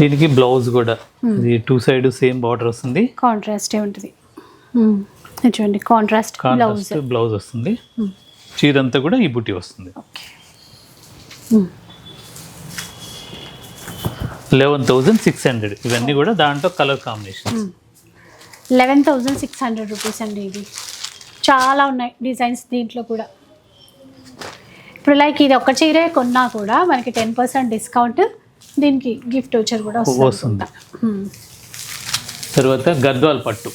దీనికి బ్లౌజ్ కూడా ఇది 2 సైడ్ సేమ్ బార్డర్ వస్తుంది, కాంట్రాస్ట్ ఉంటుంది. చూడండి కాంట్రాస్ట్ బ్లౌజ్ వస్తుంది, చీర అంతా కూడా ఈ బుట్టి వస్తుంది. 11,600. ఇవన్నీ కూడా దాంట్లో కలర్ కాంబినేషన్. 11,600 రూపీస్ అండి. ఇది చాలా ఉన్నాయి డిజైన్స్ దీంట్లో కూడా. ఇప్పుడు లైక్ ఇది ఒక చీరే కొన్నా కూడా మనకి 10% డిస్కౌంట్, దీనికి గిఫ్ట్ వచ్చర్ కూడా వస్తుంది. తర్వాత గద్వాల్ పట్టు,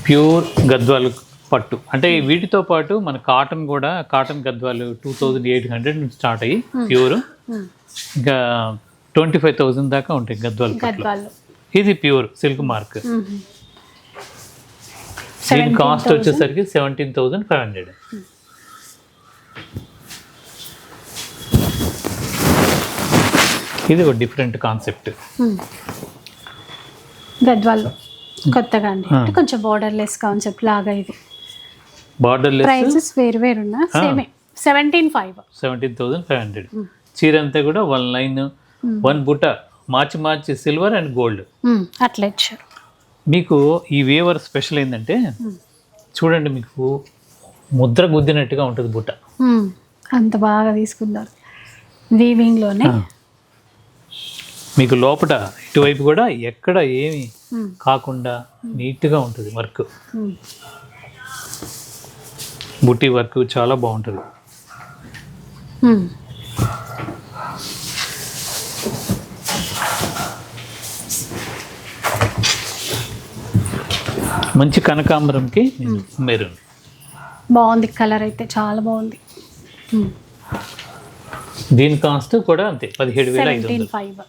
ప్యూర్ గద్వాల్ పట్టు. అంటే వీటితో పాటు మన కాటన్ కూడా, కాటన్ గద్వాలు 2,800 నుంచి స్టార్ట్ అయ్యి ప్యూర్ ఇంకా 25,000 దాకా ఉంటాయి గద్వాల్ పట్టు. ఇది ప్యూర్ సిల్క్ మార్క్. దీని కాస్ట్ వచ్చేసరికి 17,500. ఇది ఒక డిఫరెంట్ కాన్సెప్ట్ గద్వాల్లో కొత్తగా అండి, కొంచెం బార్డర్లెస్ కాన్సెప్ట్ లాగా. ఇది బార్డర్లెస్, ప్రైసెస్ వేరు వేరు ఉన్నా సేమే 17,500. చీర అంతా కూడా 1 లైన్ 1 బుట్ట మార్చి సిల్వర్ అండ్ గోల్డ్ అట్లా ఇచ్చారు. మీకు ఈ వేవర్ స్పెషల్ ఏంటంటే చూడండి, మీకు ముద్ర గుద్దినట్టుగా ఉంటుంది బుట్ట, అంత బాగా తీసుకున్నారు వీవింగ్లోనే. మీకు లోపల ఇటువైపు కూడా ఎక్కడ ఏమి కాకుండా నీట్గా ఉంటుంది వర్క్, బుట్టి వర్క్ చాలా బాగుంటుంది. మంచి కనకాంబరంకి మెరూన్ బాగుంది, కలర్ అయితే చాలా బాగుంది. దీని కాస్ట్ కూడా అంతే 17,500.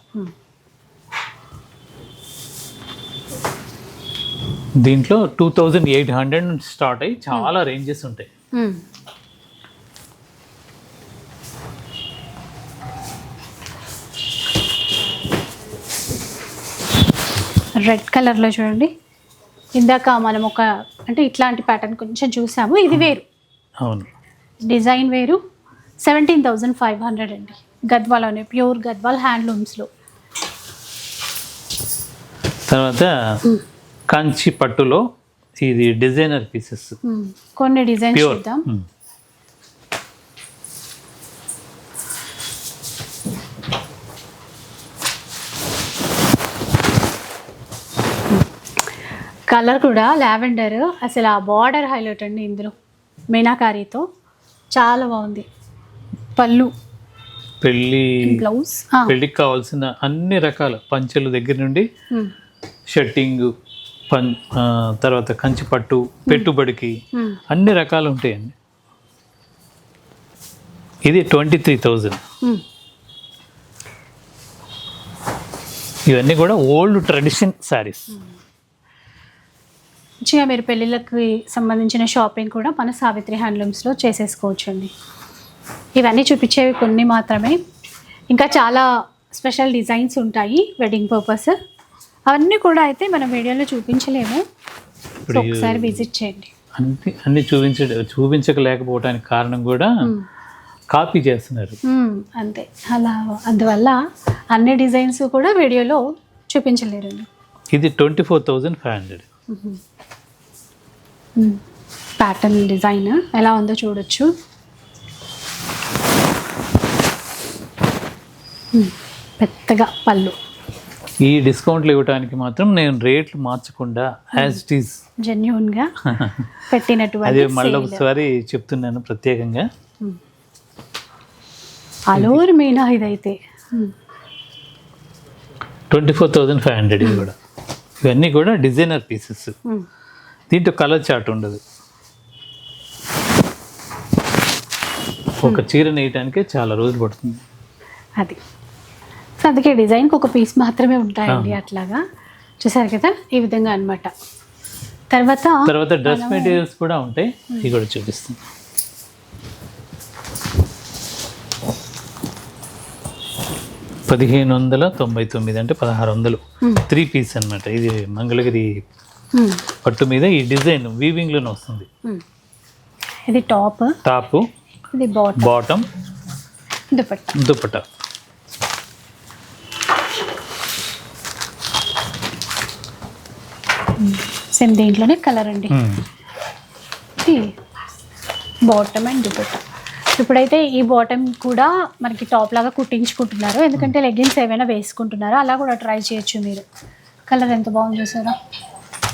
దీంట్లో 2,800 నుంచి స్టార్ట్ అయ్యి చాలా రేంజెస్ ఉంటాయి. రెడ్ కలర్లో చూడండి, ఇందాక మనం ఒక అంటే ఇట్లాంటి ప్యాటర్న్ కొంచెం చూసాము, ఇది వేరు, అవును, డిజైన్ వేరు. 17,500 అండి, గద్వాలోనే, ప్యూర్ గద్వాల్ హ్యాండ్లూమ్స్లో. తర్వాత కంచి పట్టులో ఇది డిజైనర్ పీసెస్, కొన్ని డిజైన్స్ ప్యూర్. చూద్దాం. కలర్ కూడా లావెండర్, అసలు ఆ బార్డర్ హైలైట్ అండి ఇందులో, మీనాకారీతో చాలా బాగుంది. పళ్ళు, బ్లౌజ్, పెళ్ళికి కావాల్సిన అన్ని రకాల పంచెల దగ్గర నుండి షర్టింగ్, తర్వాత కంచి పట్టు, పెట్టుబడికి అన్ని రకాలు ఉంటాయండి. ఇది 23,000. ఇవన్నీ కూడా ఓల్డ్ ట్రెడిషన్ శారీస్. మంచిగా మీరు పెళ్ళిళ్ళకి సంబంధించిన షాపింగ్ కూడా మన సావిత్రి హ్యాండ్లూమ్స్లో చేసేసుకోవచ్చు అండి. ఇవన్నీ చూపించేవి కొన్ని మాత్రమే, ఇంకా చాలా స్పెషల్ డిజైన్స్ ఉంటాయి వెడ్డింగ్ పర్పస్, అవన్నీ కూడా అయితే మనం వీడియోలో చూపించలేము. సో ఒకసారి విజిట్ చేయండి. అన్ని చూపించలేకపోవడానికి కారణం కూడా కాపీ చేస్తున్నారు అంతే, అలా అందువల్ల అన్ని డిజైన్స్ కూడా వీడియోలో చూపించలేరు. ఇది 24,500. ప్యాటర్న్ డిజైన్ ఎలా ఉందో చూడొచ్చు. పెద్దగా పళ్ళు. ఈ డిస్కౌంట్లు ఇవ్వడానికి మాత్రం నేను రేట్లు మార్చకుండా యాజ్ ఇట్ ఈస్ జెన్యూన్గా పెట్టినటువంటి, అదే మళ్ళీ ఒకసారి చెప్తున్నాను ప్రత్యేకంగా. అలూరు మీనా ఇదైతే 24,500. ఇది కూడా, ఇవన్నీ కూడా డిజైనర్ పీసెస్. దీంట్లో కలర్ చార్ట్ ఉండదు. ఒక చీర నేయటానికే చాలా రోజులు పడుతుంది అది. సో అందుకే డిజైన్కి ఒక పీస్ మాత్రమే ఉంటాయండి. అట్లాగా చూసారు కదా, ఈ విధంగా అన్నమాట. తర్వాత డ్రెస్ మెటీరియల్స్ కూడా ఉంటాయి, ఇవి కూడా చూపిస్తాను. $1,599 అంటే 1,600. 3 పీస్ అన్నమాట. ఇది మంగళగిరి పట్టు మీద ఈ డిజైన్ వీవింగ్ లోనే వస్తుంది. ఇది టాప్, ఇది బాటమ్, దుపట్టా. సేమ్ దీంట్లోనే కలర్ అండి. ఇది బాటమ్ అండ్ దుపట్టా. ఇప్పుడైతే ఈ బాటమ్ కూడా మనకి టాప్ లాగా కుట్టించుకుంటున్నారు, ఎందుకంటే లెగ్గిన్స్ ఏమైనా వేసుకుంటున్నారో అలా కూడా ట్రై చేయొచ్చు మీరు. కలర్ ఎంత బాగుంది చూసారా.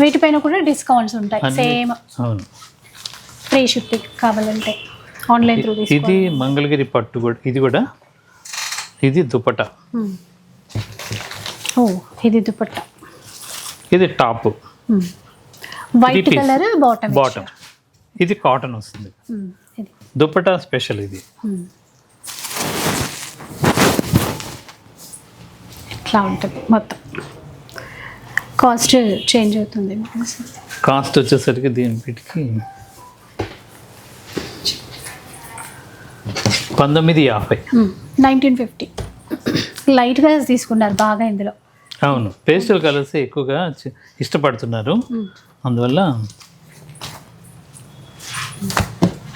వీటిపైన కూడా డిస్కౌంట్స్ ఉంటాయి. సేమ్ ఫ్రీ షిప్పింగ్ కావాలంటే ఆన్లైన్ త్రూ. ఇది మంగళగిరి పట్టు కూడా, ఇది దుపట్టా. ఓ ఇది దుపట్టా, ఇది టాప్, వైట్ కలర్ బాటమ్. ఇది కాటన్ వస్తుంది. దుపట్టా స్పెషల్. ఇది ఇట్లా ఉంటుంది మొత్తం. కాస్ట్ చేంజ్ అవుతుంది. కాస్ట్ వచ్చేసరికి వీటికి 1950. 1950. లైట్ కలర్స్ తీసుకున్నారు బాగా ఇందులో. అవును, పేస్టల్ కలర్స్ ఎక్కువగా ఇష్టపడుతున్నారు, అందువల్ల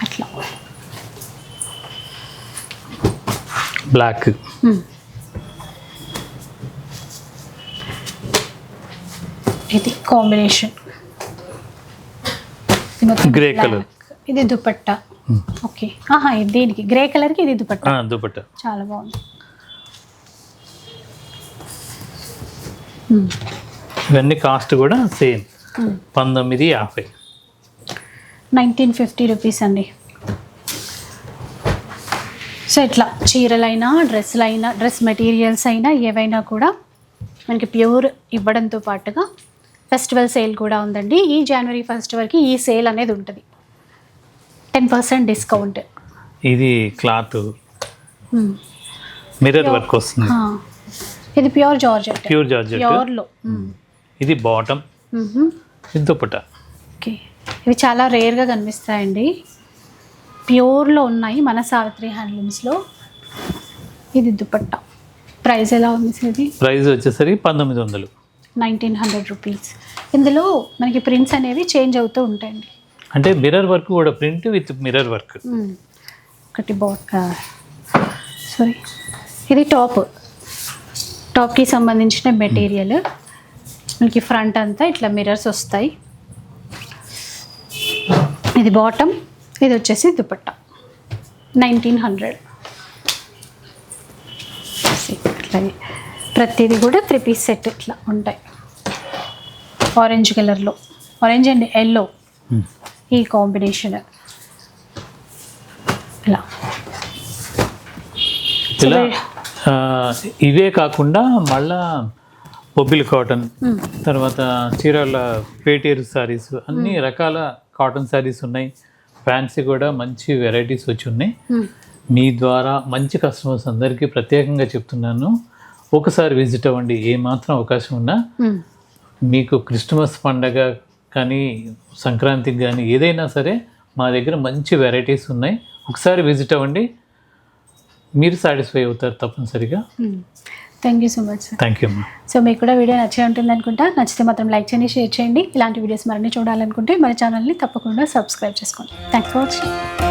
అట్లా. బ్లాక్, ఇది కాంబినేషన్. గ్రే కలర్, ఇది దుపట్టా. ఓకే, దీనికి గ్రే కలర్కి ఇది దుపట్టా. చాలా బాగుంది. ఇవన్నీ కాస్ట్ కూడా సేమ్ 1950. 1950 రూపీస్ అండి. సో ఇట్లా చీరలైనా డ్రెస్సులైనా డ్రెస్ మెటీరియల్స్ అయినా ఏవైనా కూడా మనకి ప్యూర్ ఇవ్వడంతో పాటుగా ఫెస్టివల్ సేల్ కూడా ఉందండి. ఈ జనవరి 1 వరకు ఈ సేల్ అనేది ఉంటుంది. 10% డిస్కౌంట్. ఇది క్లాత్ మిర్రర్ వర్క్ వస్తుంది. ఇది ప్యూర్ జార్జెట్. ప్యూర్లో. ఇది బాటమ్, ఇది దుపట్టా. ఓకే, ఇవి చాలా రేర్గా కనిపిస్తాయండి. ప్యూర్లో ఉన్నాయి మన సావిత్రి హ్యాండ్లూమ్స్లో. ఇది దుపట్టా. ప్రైస్ ఎలా ఉంది సార్? ఇది ప్రైస్ వచ్చేసరికి 1900. 1900 రూపీస్. ఇందులో మనకి ప్రింట్స్ అనేవి చేంజ్ అవుతూ ఉంటాయండి. అంటే మిర్రర్ వర్క్ కూడా, ప్రింట్ విత్ మిర్రర్ వర్క్. ఒకటి సారీ, ఇది టాప్కి సంబంధించిన మెటీరియల్. మనకి ఫ్రంట్ అంతా ఇట్లా మిర్రర్స్ వస్తాయి. ఇది బాటమ్, ఇది వచ్చేసి దుపట్టా. 1900. అట్లాగే ప్రతిదీ కూడా 3 పీస్ సెట్ ఇట్లా ఉంటాయి. ఆరెంజ్ కలర్లో, ఆరెంజ్ అండ్ ఎల్లో ఈ కాంబినేషన్. ఇలా ఇవే కాకుండా మళ్ళా బొబ్బిలి కాటన్, తర్వాత చీరాల పేటేరు శారీస్, అన్ని రకాల కాటన్ శారీస్ ఉన్నాయి. ఫ్యాన్సీ కూడా మంచి వెరైటీస్ వచ్చి ఉన్నాయి. మీ ద్వారా మంచి కస్టమర్స్ అందరికీ ప్రత్యేకంగా చెప్తున్నాను, ఒకసారి విజిట్ అవ్వండి. ఏమాత్రం అవకాశం ఉన్నా మీకు క్రిస్మస్ పండగ కానీ సంక్రాంతికి కానీ ఏదైనా సరే మా దగ్గర మంచి వెరైటీస్ ఉన్నాయి. ఒకసారి విజిట్ అవ్వండి, మీరు సాటిస్ఫై అవుతారు తప్పనిసరిగా. Thank you so much sir. Thank you అమ్మా. సో మీకు కూడా వీడియో నచ్చే ఉంటుంది అనుకుంటా. నచ్చితే మాత్రం లైక్ చేయండి, షేర్ చేయండి. ఇలాంటి వీడియోస్ మరిన్ని చూడాలనుకుంటే మన ఛానల్ని తప్పకుండా సబ్స్క్రైబ్ చేసుకోండి. Thanks for watching.